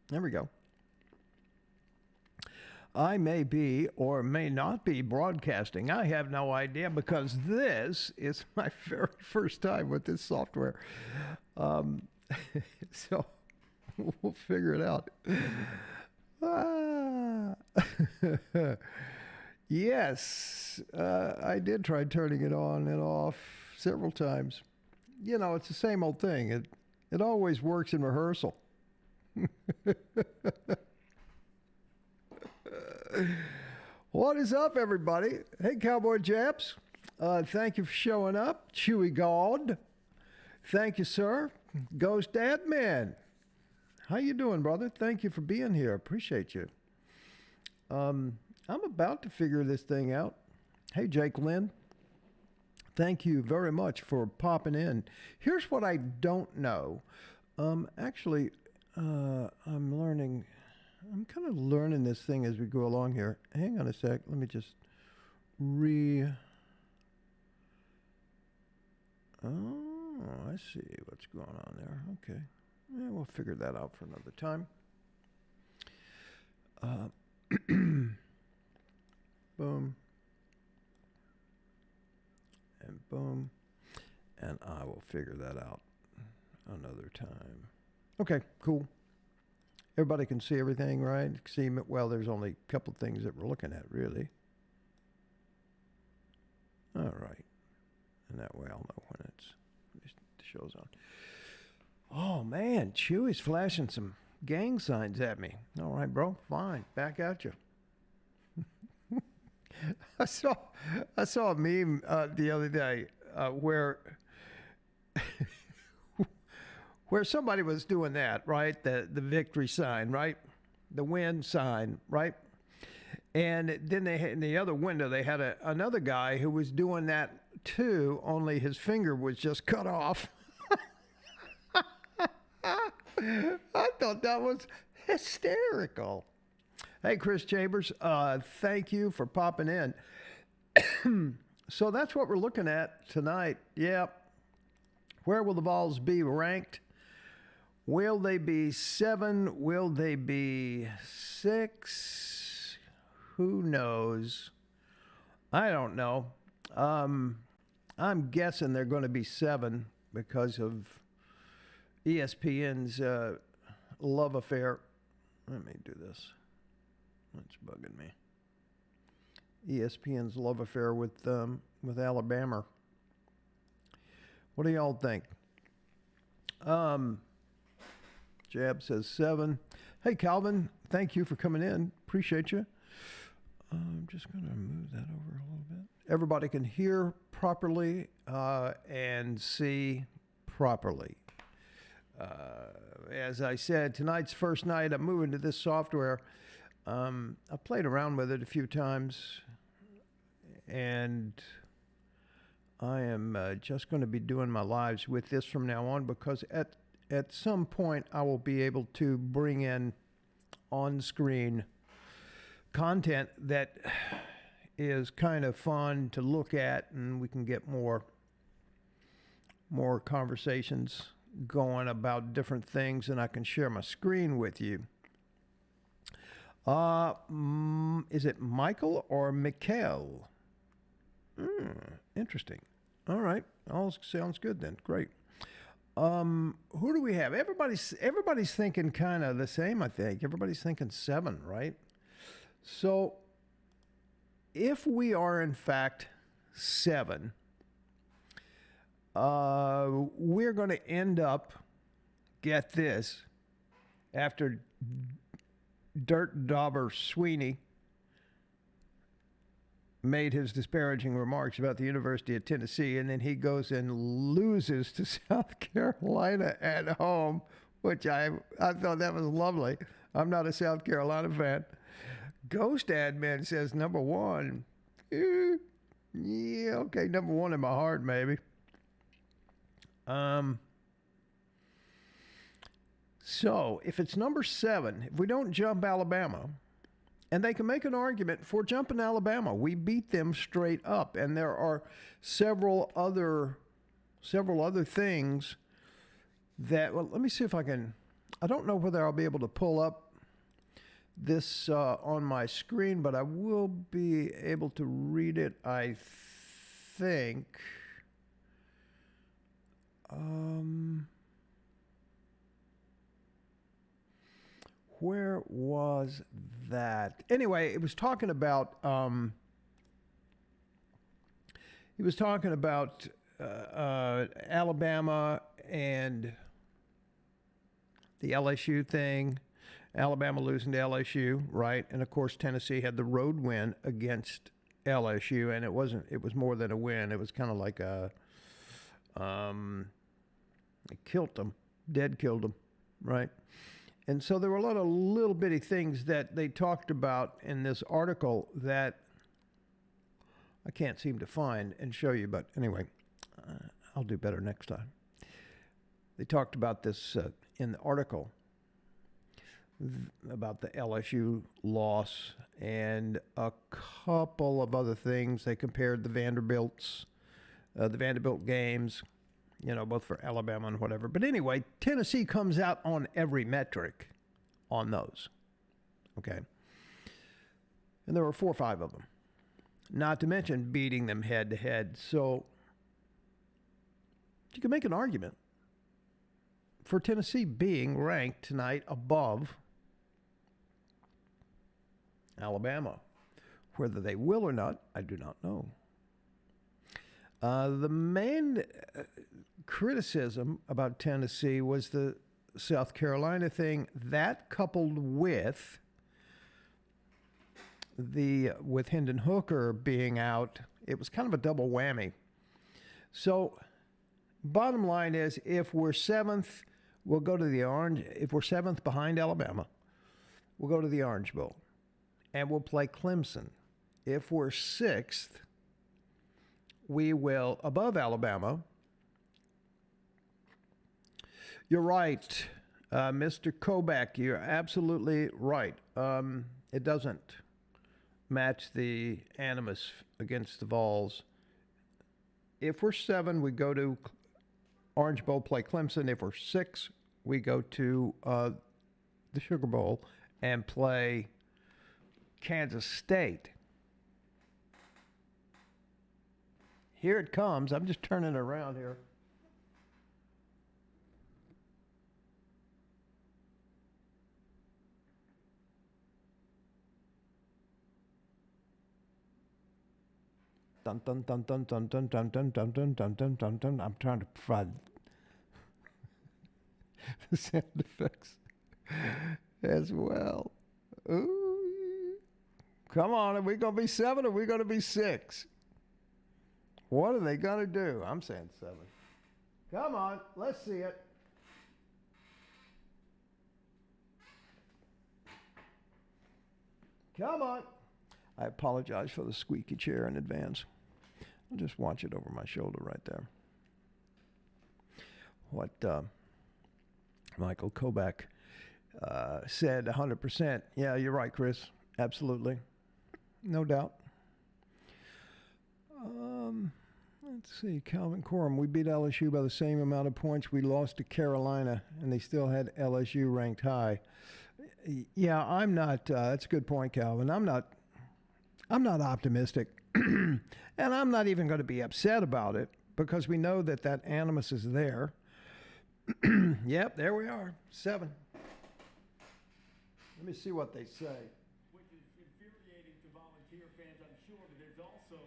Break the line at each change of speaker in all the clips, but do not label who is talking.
There we go. I may be or may not be broadcasting. I have no idea because this is my very first time with this software. So we'll figure it out. Yes, I did try turning it on and off several times. You know, it's the same old thing. It always works in rehearsal. What is up, everybody? Hey, Cowboy Japs. Thank you for showing up. Chewy God. Thank you, sir. Ghost Admin. How you doing, brother? Thank you for being here. Appreciate you. I'm about to figure this thing out. Hey, Jake Lynn. Thank you very much for popping in. Here's what I don't know. Actually, I'm learning. I'm kind of learning this thing as we go along here. Hang on a sec. Let me just Oh, I see what's going on there. Okay. Yeah, we'll figure that out for another time. Boom. And boom. And I will figure that out another time. Okay, cool. Everybody can see everything, right? See, well, there's only a couple things that we're looking at, really. All right. And that way I'll know when the show's on. Oh, man, Chewy's flashing some gang signs at me. All right, bro, fine. Back at you. I saw a meme the other day where somebody was doing that, right? The victory sign, right? The win sign, right? And then they had, in the other window, they had another guy who was doing that too, only his finger was just cut off. I thought that was hysterical. Hey, Chris Chambers, thank you for popping in. So that's what we're looking at tonight. Yep. Where will the Vols be ranked? Will they be 7? Will they be 6? Who knows? I don't know. I'm guessing they're going to be 7 because of ESPN's love affair. Let me do this. That's bugging me. ESPN's love affair with Alabama. What do y'all think? Jab says 7. Hey, Calvin, thank you for coming in. Appreciate you. I'm just going to move that over a little bit. Everybody can hear properly and see properly. As I said, tonight's first night. I'm moving to this software. I played around with it a few times, and I am just going to be doing my lives with this from now on because at some point I will be able to bring in on-screen content that is kind of fun to look at, and we can get more conversations going about different things, and I can share my screen with you. Is it Michael or Mikhail? Interesting. All right. All sounds good then. Great. Who do we have? Everybody's thinking kind of the same, I think. Everybody's thinking 7, right? So if we are in fact 7, we're going to end up, get this, after Dirt Dauber Sweeney made his disparaging remarks about the University of Tennessee, and then he goes and loses to South Carolina at home, which I thought that was lovely. I'm not a South Carolina fan. Ghost Admin says number 1. Yeah, okay, number 1 in my heart, maybe. So if it's number 7, if we don't jump Alabama, and they can make an argument for jumping Alabama, we beat them straight up, and there are several other things that. Well, let me see if I can. I don't know whether I'll be able to pull up this on my screen, but I will be able to read it, I think. Where was that? Anyway, it was talking about Alabama and the LSU thing. Alabama losing to LSU, right? And of course, Tennessee had the road win against LSU, and it was more than a win. It was kind of like it killed them, dead killed them, right? And so there were a lot of little bitty things that they talked about in this article that I can't seem to find and show you, but anyway, I'll do better next time. They talked about this in the article about the LSU loss and a couple of other things. They compared the Vanderbilt games, both for Alabama and whatever. But anyway, Tennessee comes out on every metric on those, okay? And there were 4 or 5 of them, not to mention beating them head-to-head. So you can make an argument for Tennessee being ranked tonight above Alabama. Whether they will or not, I do not know. The main criticism about Tennessee was the South Carolina thing. That coupled with Hendon Hooker being out, it was kind of a double whammy. So bottom line is, if we're 7th, we'll go to the Orange. If we're 7th behind Alabama, we'll go to the Orange Bowl, and we'll play Clemson. If we're 6th, we will, above Alabama. You're right, Mr. Kobach. You're absolutely right. It doesn't match the animus against the Vols. If we're 7, we go to Orange Bowl, play Clemson. If we're 6, we go to the Sugar Bowl and play Kansas State. Here it comes. I'm just turning it around here. Dun dun dun dun dun dun dun dun dun dun dun dun dun dun. I'm trying to provide the sound effects as well. Ooh. Come on, are we going to be 7 or are we going to be 6? What are they going to do? I'm saying 7. Come on, let's see it. Come on. I apologize for the squeaky chair in advance. I'll just watch it over my shoulder right there. What Michael Kobach said 100%. Yeah, you're right, Chris. Absolutely. No doubt. Let's see. Calvin Corum. We beat LSU by the same amount of points we lost to Carolina, and they still had LSU ranked high. Yeah, I'm not. That's a good point, Calvin. I'm not optimistic, and I'm not even going to be upset about it because we know that animus is there. Yep, there we are, 7. Let me see what they say.
Which is infuriating to volunteer fans, I'm sure, but there's also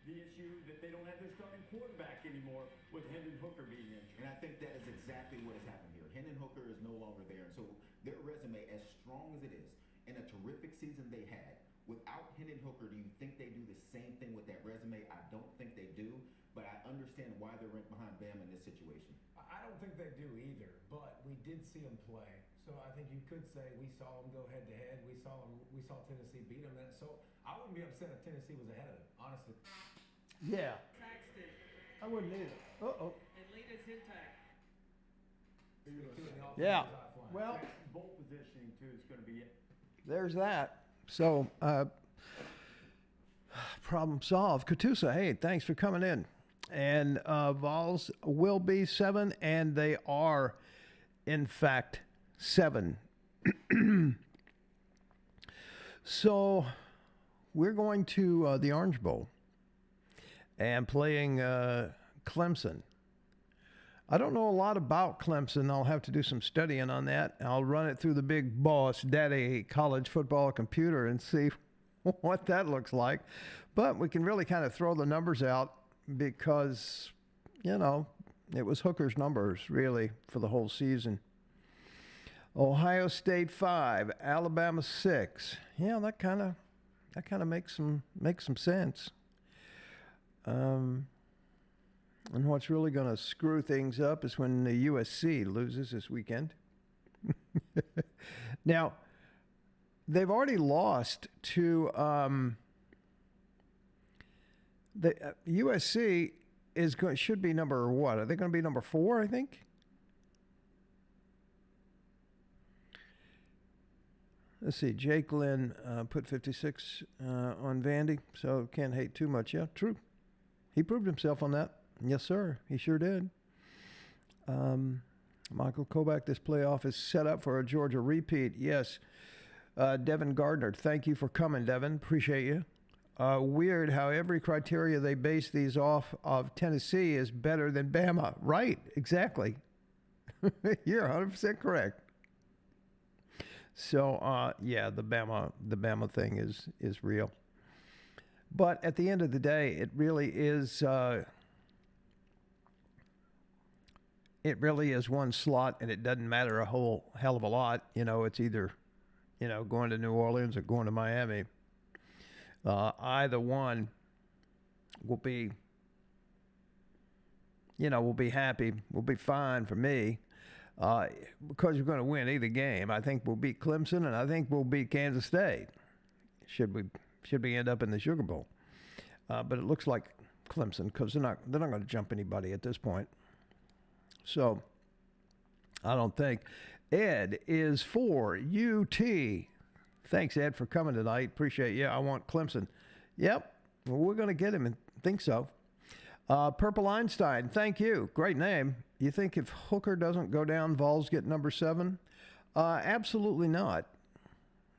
the issue that they don't have their starting quarterback anymore with Hendon Hooker being injured.
And I think that is exactly what has happened here. Hendon Hooker is no longer there, and so their resume, as strong as it is, and a terrific season they had, without Hendon Hooker, do you think they do the same thing with that resume? I don't think they do, but I understand why they're ranked behind Bama in this situation.
I don't think they do either, but we did see them play. So I think you could say we saw them go head to head. We saw Tennessee beat them. And so I wouldn't be upset if Tennessee was ahead of them, honestly.
Yeah,
Saxton
I wouldn't either. Uh-oh.
and lead us intact.
Yeah. Well,
Bowl positioning, too, is going to be it.
there's that. So, problem solved. Katusa, hey, thanks for coming in. And Vols will be 7, and they are, in fact, 7. So we're going to the Orange Bowl and playing Clemson. I don't know a lot about Clemson. I'll have to do some studying on that. I'll run it through the big boss, Daddy college football computer, and see what that looks like. But we can really kind of throw the numbers out because, you know, it was Hooker's numbers really for the whole season. Ohio State 5, Alabama 6. Yeah, that kind of makes some sense. And what's really going to screw things up is when the USC loses this weekend. Now, they've already lost to the USC should be number what? Are they going to be number 4? I think. Let's see. Jake Lynn put 56 on Vandy, so can't hate too much. Yeah, true. He proved himself on that. Yes, sir. He sure did. Michael Kovac, this playoff is set up for a Georgia repeat. Yes. Devin Gardner, thank you for coming, Devin. Appreciate you. Weird how every criteria they base these off of Tennessee is better than Bama. Right, exactly. You're 100% correct. So, yeah, the Bama thing is real. But at the end of the day, it really is one slot, and it doesn't matter a whole hell of a lot. You know, it's either, you know, going to New Orleans or going to Miami. Either one will be, you know, we'll be happy. We'll be fine for me because we're going to win either game. I think we'll beat Clemson, and I think we'll beat Kansas State. Should we end up in the Sugar Bowl? But it looks like Clemson because they're not going to jump anybody at this point. So I don't think. Ed is for UT. Thanks, Ed, for coming tonight. Appreciate you. I want Clemson. Yep, well, we're going to get him and think so. Purple Einstein, thank you. Great name. You think if Hooker doesn't go down, Vols get number 7? Absolutely not.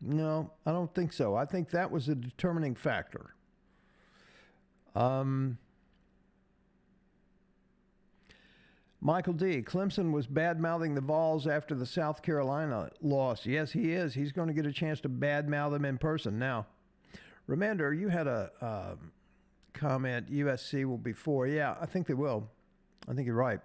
No, I don't think so. I think that was a determining factor. Michael D. Clemson was bad-mouthing the Vols after the South Carolina loss. Yes, he is. He's going to get a chance to bad-mouth them in person. Now, Ramander, you had a comment, USC will be 4. Yeah, I think they will. I think you're right.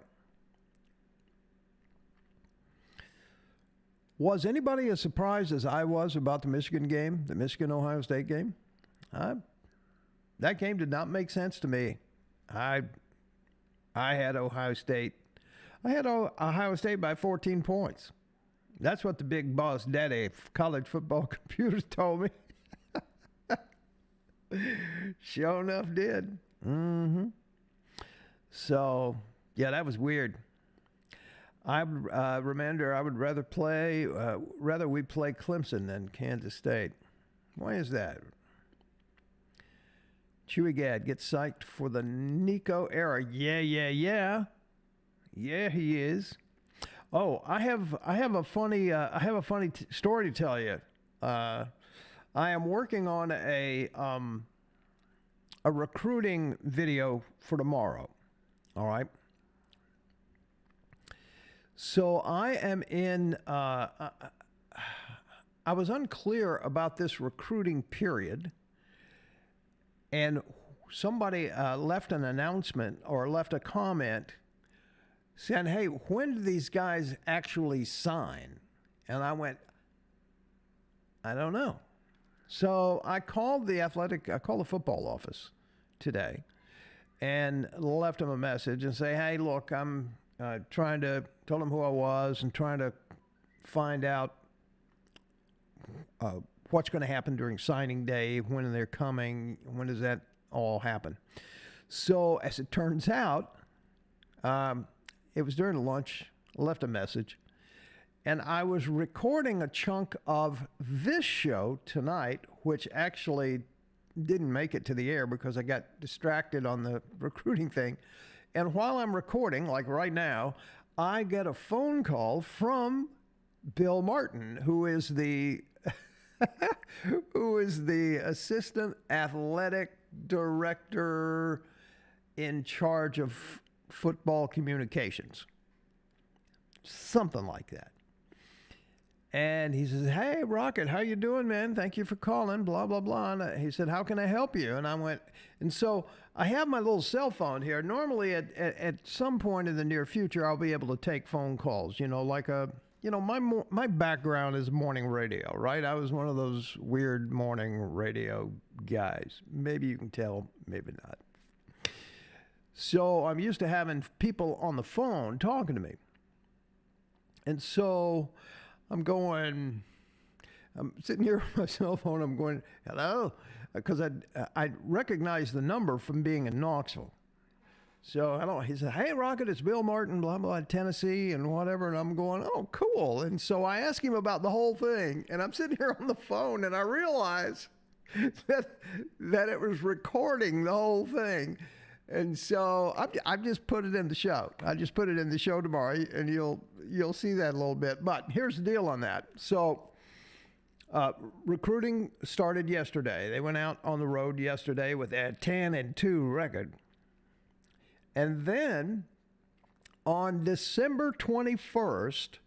Was anybody as surprised as I was about the Michigan game, the Michigan-Ohio State game? That game did not make sense to me. I had Ohio State. I had Ohio State by 14 points. That's what the big boss daddy college football computers told me. Sure enough did. Mm-hmm. So, yeah, that was weird. Reminder, I would rather we play Clemson than Kansas State. Why is that? Chewy Gad gets psyched for the Nico era. Yeah, he is. Oh, I have a funny story to tell you. I am working on a recruiting video for tomorrow. All right. So I am in. I was unclear about this recruiting period. And somebody left an announcement or left a comment saying, hey, when do these guys actually sign? And I went, I don't know. So I called the football office today and left them a message and say, hey, look, I'm told them who I was and trying to find out what's going to happen during signing day, when they're coming, when does that all happen. So as it turns out, it was during lunch, I left a message, and I was recording a chunk of this show tonight, which actually didn't make it to the air because I got distracted on the recruiting thing. And while I'm recording, like right now, I get a phone call from Bill Martin, who is the who is the assistant athletic director in charge of football communications. Something like that. And he says, "Hey, Rockett, how you doing, man? Thank you for calling, blah, blah, blah." And he said, "How can I help you?" And I went, and so I have my little cell phone here. Normally at some point in the near future, I'll be able to take phone calls, my background is morning radio, right? I was one of those weird morning radio guys. Maybe you can tell, maybe not. So I'm used to having people on the phone talking to me. And so I'm sitting here on my cell phone, I'm going, "Hello?" Because I recognize the number from being in Knoxville. So hello, he said, "Hey, Rockett, it's Bill Martin, blah, blah, Tennessee, and whatever." And I'm going, "Oh, cool." And so I ask him about the whole thing, and I'm sitting here on the phone, and I realize that it was recording the whole thing. And so I've just put it in the show. I just put it in the show tomorrow, and you'll see that a little bit. But here's the deal on that. So recruiting started yesterday. They went out on the road yesterday with a 10-2 record. And then on December 21st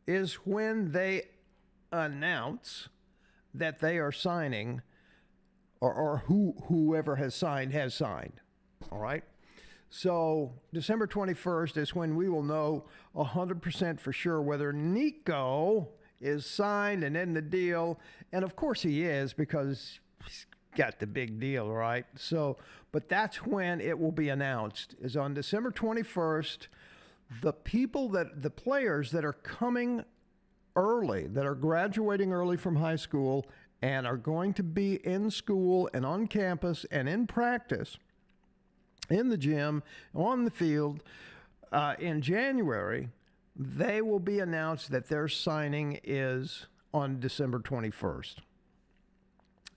is when they announce that they are signing, or whoever has signed has signed. All right. So December 21st is when we will know 100% for sure whether Nico is signed and in the deal. And of course he is, because he's got the big deal, right? So, but that's when it will be announced, is on December 21st. The players that are coming early, that are graduating early from high school and are going to be in school and on campus and in practice, in the gym, on the field, in January, they will be announced that their signing is on December 21st.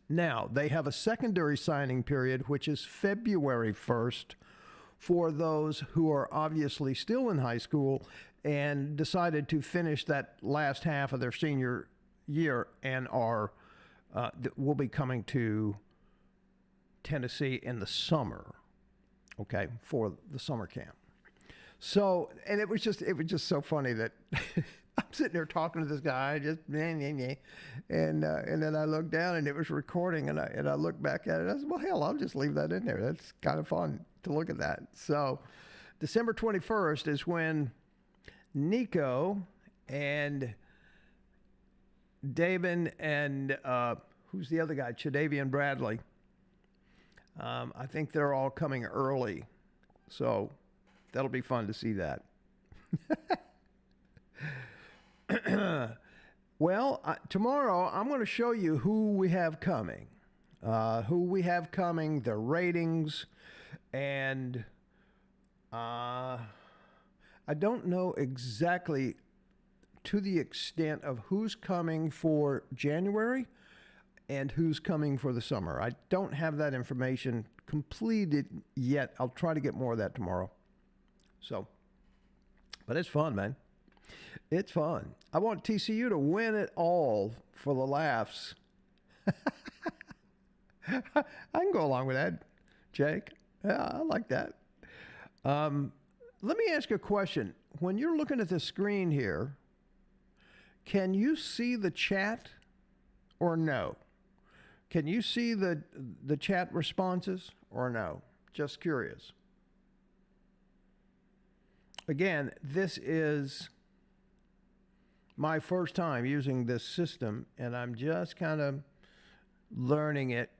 Now, they have a secondary signing period, which is February 1st, for those who are obviously still in high school and decided to finish that last half of their senior year and will be coming to Tennessee in the summer. Okay, for the summer camp. So, and it was just so funny that I'm sitting there talking to this guy, and then I looked down and it was recording, and I looked back at it. I said, "Well, hell, I'll just leave that in there. That's kind of fun to look at that." So, December 21st is when Nico and David and who's the other guy? Chadavian Bradley. I think they're all coming early, so that'll be fun to see that. Well, tomorrow I'm going to show you who we have coming, their ratings, and I don't know exactly to the extent of who's coming for January and who's coming for the summer. I don't have that information completed yet. I'll try to get more of that tomorrow. So, but it's fun, man. It's fun. I want TCU to win it all for the laughs. I can go along with that, Jake. Yeah, I like that. Let me ask you a question. When you're looking at the screen here, can you see the chat or no? Can you see the chat responses or no? Just curious. Again, this is my first time using this system, and I'm just kind of learning it.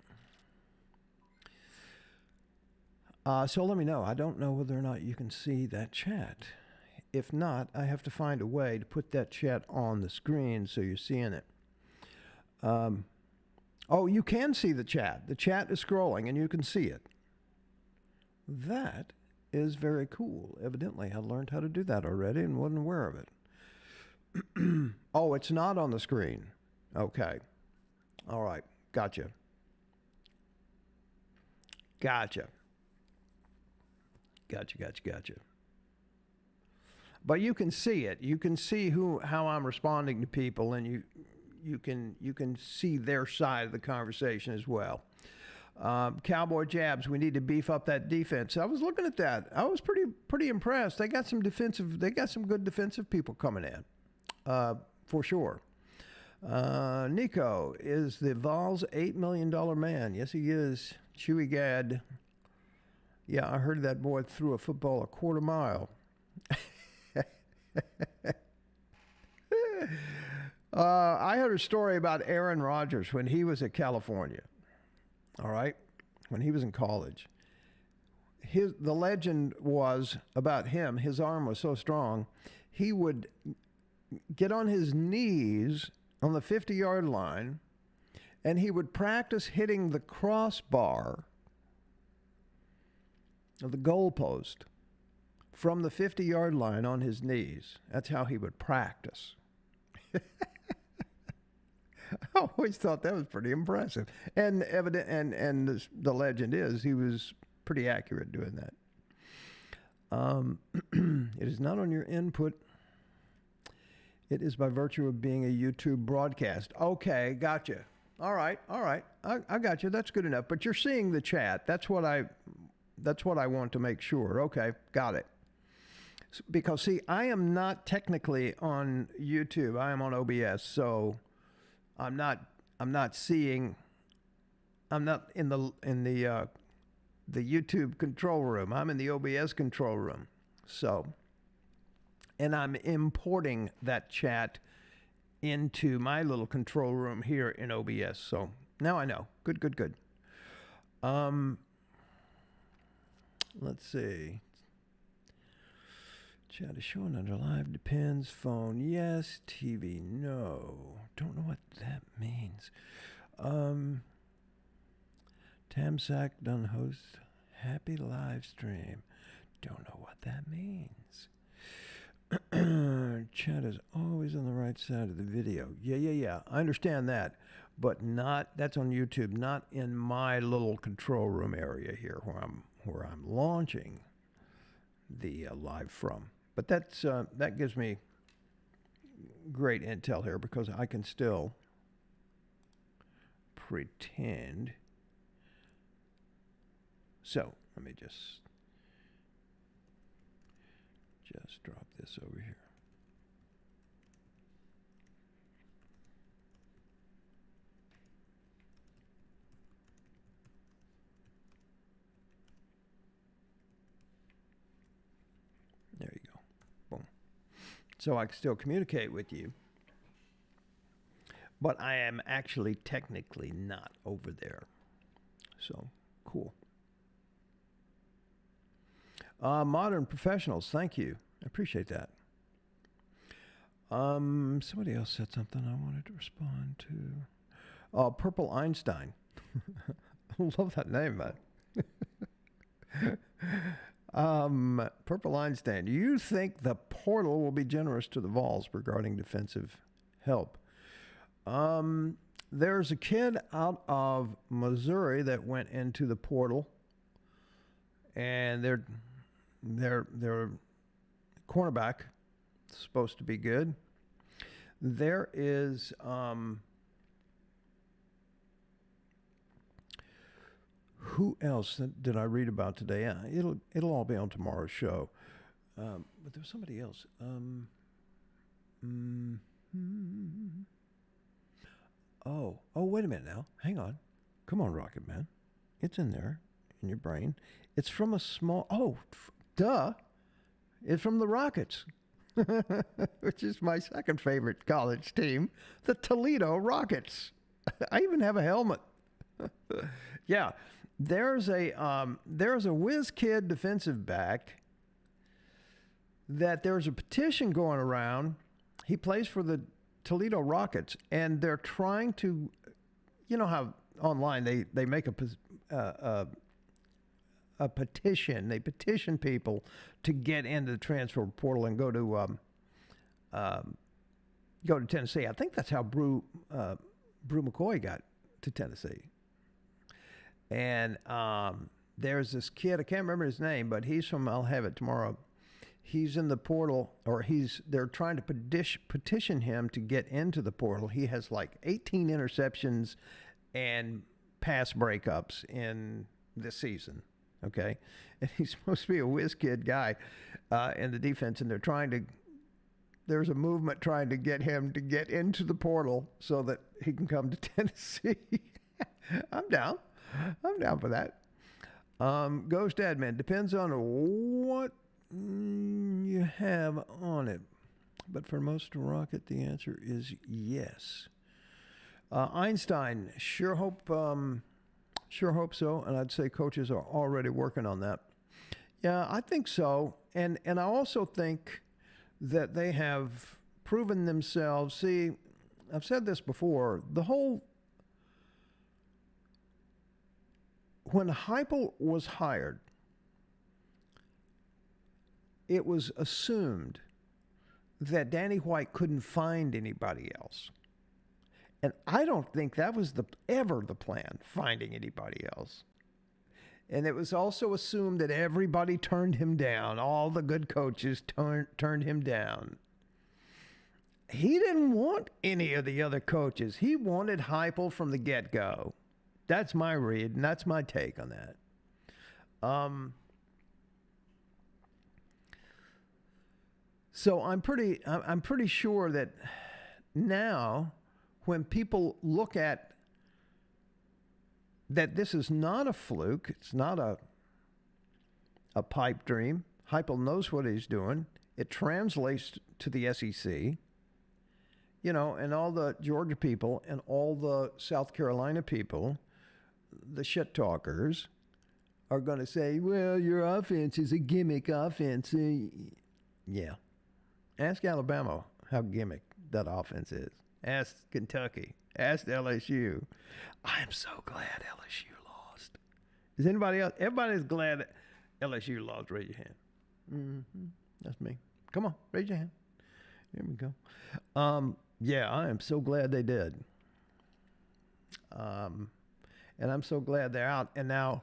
So let me know. I don't know whether or not you can see that chat. If not, I have to find a way to put that chat on the screen so you're seeing it. Oh, you can see the chat. The chat is scrolling, and you can see it. That is very cool. Evidently, I learned how to do that already and wasn't aware of it. Oh, it's not on the screen. Okay. All right. Gotcha. But you can see it. You can see how I'm responding to people, and you can see their side of the conversation as well. Cowboy Jabs, we need to beef up that defense. I was looking at that. I was pretty impressed. They got some good defensive people coming in, for sure. Nico, is the Vols $8 million man? Yes, he is. Chewy Gad. Yeah, I heard that boy threw a football a quarter mile. I heard a story about Aaron Rodgers when he was at California. All right, when he was in college. The legend was about him. His arm was so strong, he would get on his knees on the 50-yard line, and he would practice hitting the crossbar of the goalpost from the 50-yard line on his knees. That's how he would practice. I always thought that was pretty impressive. And the legend is he was pretty accurate doing that. It is not on your input. It is by virtue of being a YouTube broadcast. Okay, gotcha. All right. I got you. That's good enough. But you're seeing the chat. That's what I want to make sure. Okay, got it. Because see, I am not technically on YouTube. I am on OBS, so I'm not seeing. I'm not in the YouTube control room. I'm in the OBS control room. So, and I'm importing that chat into my little control room here in OBS. So now I know. Good. Let's see. Chat is showing under live. Depends. Phone, yes. TV, no. Don't know what that means. Tamsack done host. Happy live stream. Don't know what that means. Chat is always on the right side of the video. Yeah. I understand that. But that's on YouTube, not in my little control room area here where I'm launching the live from. But that gives me great intel here because I can still pretend. So let me just drop this over here. There you go. Boom. So I can still communicate with you. But I am actually technically not over there. So, cool. Modern Professionals, thank you. I appreciate that. Somebody else said something I wanted to respond to. Purple Einstein. I love that name, man. Purple Einstein, do you think the portal will be generous to the Vols regarding defensive help? There's a kid out of Missouri that went into the portal, and their cornerback is supposed to be good. There is who else did I read about today? Yeah, it'll all be on tomorrow's show. But there's somebody else. Oh, wait a minute now. Hang on. Come on, Rocket Man. It's in there, in your brain. It's from a small... It's from the Rockets, which is my second favorite college team, the Toledo Rockets. I even have a helmet. Yeah. There's a whiz kid defensive back that there's a petition going around. He plays for the Toledo Rockets, and they're trying to, you know how online they make a petition. They petition people to get into the transfer portal and go to Tennessee. I think that's how Brew McCoy got to Tennessee. And there's this kid, I can't remember his name, but he's from, I'll have it tomorrow. he's in the portal, or they're trying to petition him to get into the portal. He has like 18 interceptions and pass breakups in this season. Okay, and he's supposed to be a whiz kid guy in the defense, and there's a movement trying to get him to get into the portal so that he can come to Tennessee. I'm down for that. Ghost Admin, depends on what you have on it. But for most Rocket, the answer is yes. Einstein, sure hope so. And I'd say coaches are already working on that. Yeah, I think so. And I also think that they have proven themselves. See, I've said this before. When Heupel was hired, it was assumed that Danny White couldn't find anybody else. And I don't think that was ever the plan, finding anybody else. And it was also assumed that everybody turned him down. All the good coaches turned him down. He didn't want any of the other coaches. He wanted Heupel from the get-go. That's my read, and that's my take on that. So I'm pretty sure that now, when people look at that, this is not a fluke. It's not a pipe dream. Heupel knows what he's doing. It translates to the SEC. You know, and all the Georgia people and all the South Carolina people, the shit talkers, are going to say, well, your offense is a gimmick offense. Yeah. Ask Alabama how gimmick that offense is. Ask Kentucky. Ask LSU. I'm so glad LSU lost. Is anybody else? Everybody's glad that LSU lost. Raise your hand. Mm-hmm. That's me. Come on, raise your hand. Here we go. Yeah, I am so glad they did. And I'm so glad they're out. And now,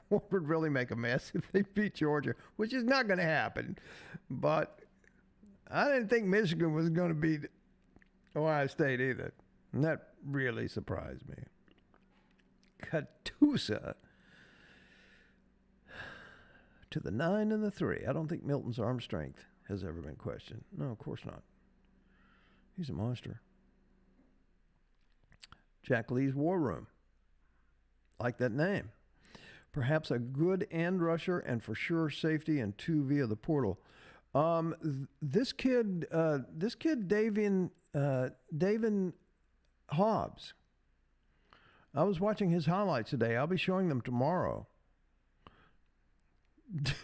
what would really make a mess if they beat Georgia, which is not going to happen. But I didn't think Michigan was going to beat Ohio State either. And that really surprised me. Katusa to the 9 and the 3. I don't think Milton's arm strength has ever been questioned. No, of course not. He's a monster. Jack Lee's War Room. Like that name. Perhaps a good end rusher and for sure safety and 2 via the portal. This kid, Davian Hobbs. I was watching his highlights today. I'll be showing them tomorrow.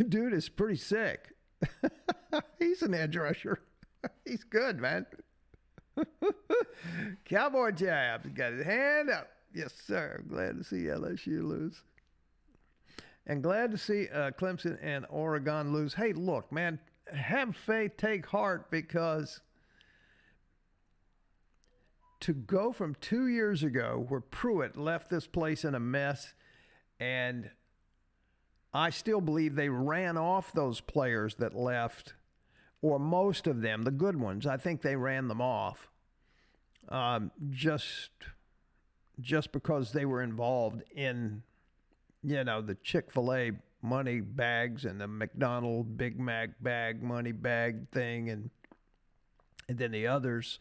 Dude is pretty sick. He's an edge rusher. He's good, man. Cowboy Jabs got his hand up. Yes, sir. Glad to see LSU lose. And glad to see Clemson and Oregon lose. Hey, look, man, have faith, take heart, because to go from 2 years ago where Pruitt left this place in a mess, and I still believe they ran off those players that left, or most of them, the good ones. I think they ran them off just because they were involved in, you know, the Chick-fil-A money bags and the McDonald's Big Mac bag, money bag thing. And then the others,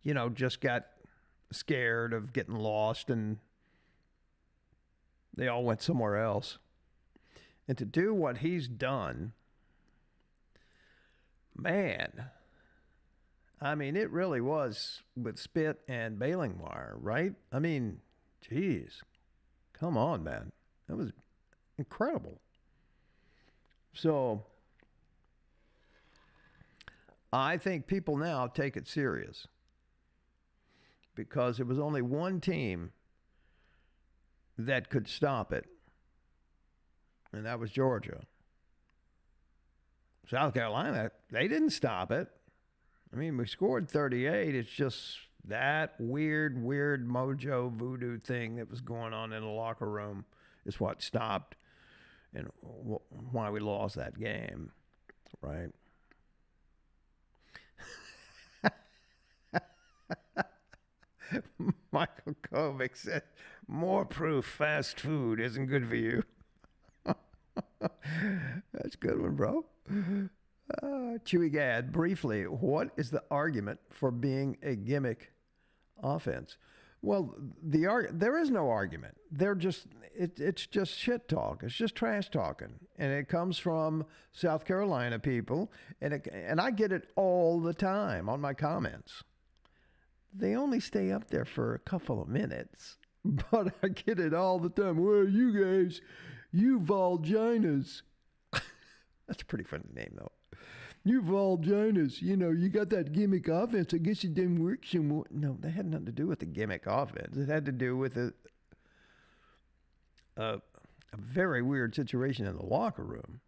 you know, just got scared of getting lost and they all went somewhere else. And to do what he's done, man, I mean, it really was with spit and baling wire, right? I mean, geez, come on, man. That was incredible. So I think people now take it serious because it was only one team that could stop it, and that was Georgia. South Carolina, they didn't stop it. I mean, we scored 38. It's just that weird mojo voodoo thing that was going on in the locker room is what stopped and why we lost that game, right? Michael Kovic said, more proof fast food isn't good for you. That's a good one, bro. Chewy Gad, briefly, what is the argument for being a gimmick offense? Well, there is no argument. It's just shit talk. It's just trash talking, and it comes from South Carolina people, and I get it all the time on my comments. They only stay up there for a couple of minutes, but I get it all the time. Well, you guys, you Volginas. That's a pretty funny name, though. You Volginas, you got that gimmick offense. I guess it didn't work so much. No, that had nothing to do with the gimmick offense. It had to do with a very weird situation in the locker room.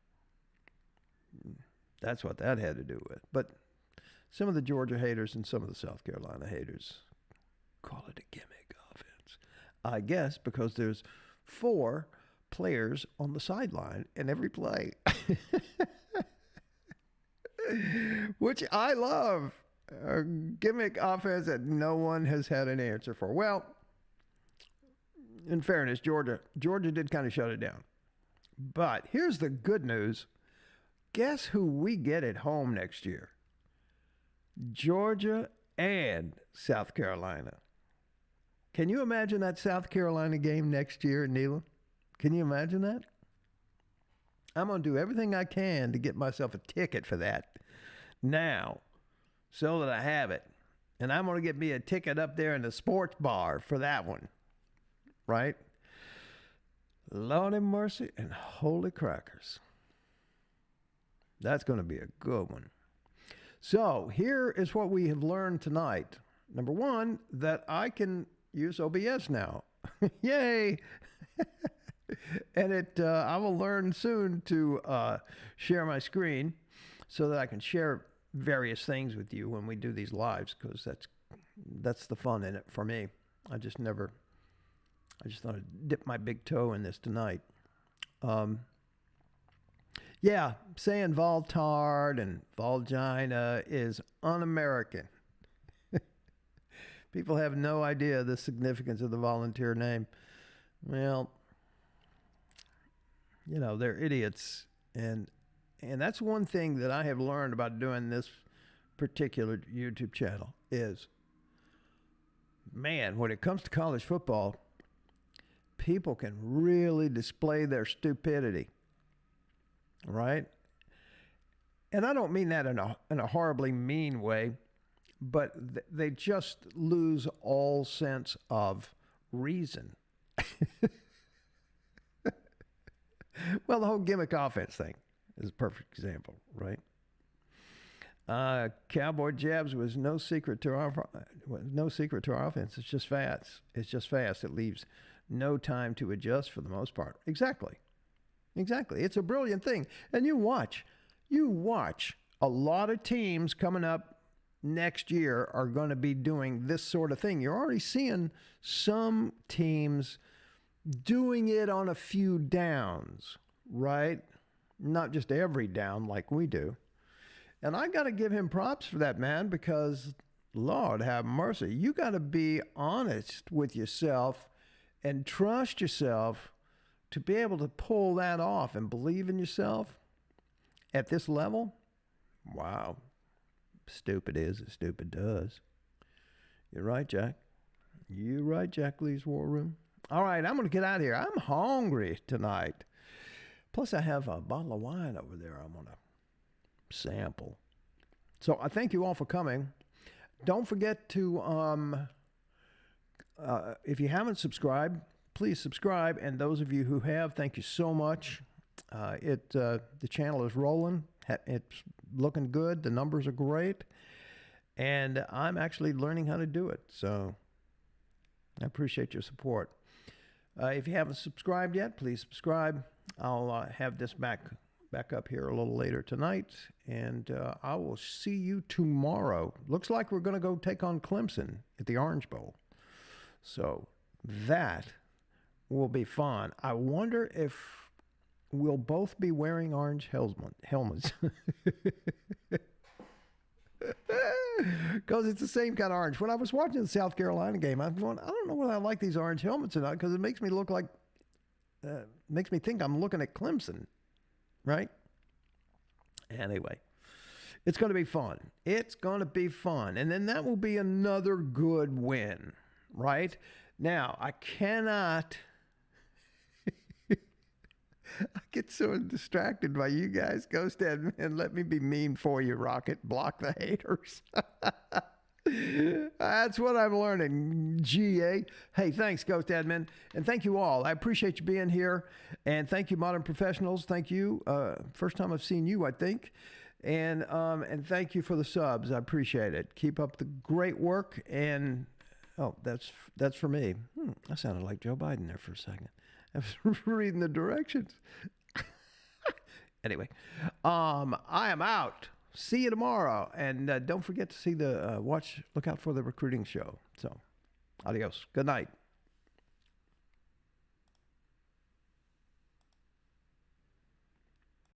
That's what that had to do with. But some of the Georgia haters and some of the South Carolina haters call it a gimmick offense. I guess because there's 4 players on the sideline in every play. Which I love. A gimmick offense that no one has had an answer for. Well, in fairness, Georgia did kind of shut it down. But here's the good news. Guess who we get at home next year? Georgia and South Carolina. Can you imagine that South Carolina game next year at Neyland? Can you imagine that? I'm going to do everything I can to get myself a ticket for that now so that I have it. And I'm going to get me a ticket up there in the sports bar for that one. Right? Lordy mercy and holy crackers. That's going to be a good one. So here is what we have learned tonight. Number 1, that I can use OBS now. Yay! And I will learn soon to share my screen so that I can share various things with you when we do these lives, because that's the fun in it for me. I just thought I'd dip my big toe in this tonight. Yeah, saying Voltard and Volgina is un-American. People have no idea the significance of the volunteer name. Well, they're idiots. And that's one thing that I have learned about doing this particular YouTube channel is, man, when it comes to college football, people can really display their stupidity. Right? And I don't mean that in a horribly mean way, but they just lose all sense of reason. Well, the whole gimmick offense thing is a perfect example, right? Cowboy jabs was no secret to our offense. It's just fast. It leaves no time to adjust for the most part. Exactly. It's a brilliant thing. And you watch a lot of teams coming up next year are going to be doing this sort of thing. You're already seeing some teams doing it on a few downs, right? Not just every down like we do. And I got to give him props for that, man, because Lord have mercy. You got to be honest with yourself and trust yourself to be able to pull that off and believe in yourself at this level. Wow. Stupid is as stupid does. You're right, Jack. You're right, Jack Lee's War Room. All right, I'm going to get out of here. I'm hungry tonight. Plus, I have a bottle of wine over there I'm going to sample. So I thank you all for coming. Don't forget to, if you haven't subscribed, please subscribe. And those of you who have, thank you so much. The channel is rolling. It's looking good. The numbers are great. And I'm actually learning how to do it. So I appreciate your support. If you haven't subscribed yet, please subscribe. I'll have this back up here a little later tonight. And I will see you tomorrow. Looks like we're going to go take on Clemson at the Orange Bowl. So that will be fun. I wonder if we'll both be wearing orange helmets. Because it's the same kind of orange. When I was watching the South Carolina game, I'm going, I don't know whether I like these orange helmets or not, because it makes me look like, makes me think I'm looking at Clemson, right? Anyway, it's going to be fun. It's going to be fun. And then that will be another good win, right? Now, I cannot... I get so distracted by you guys. Ghost Admin, let me be mean for you, Rocket. Block the haters. That's what I'm learning, GA. Hey, thanks, Ghost Admin. And thank you all. I appreciate you being here. And thank you, Modern Professionals. Thank you. First time I've seen you, I think. And thank you for the subs. I appreciate it. Keep up the great work. And, oh, that's for me. I sounded like Joe Biden there for a second. I was reading the directions. Anyway, I am out. See you tomorrow. And don't forget to see look out for the recruiting show. So, adios. Good night.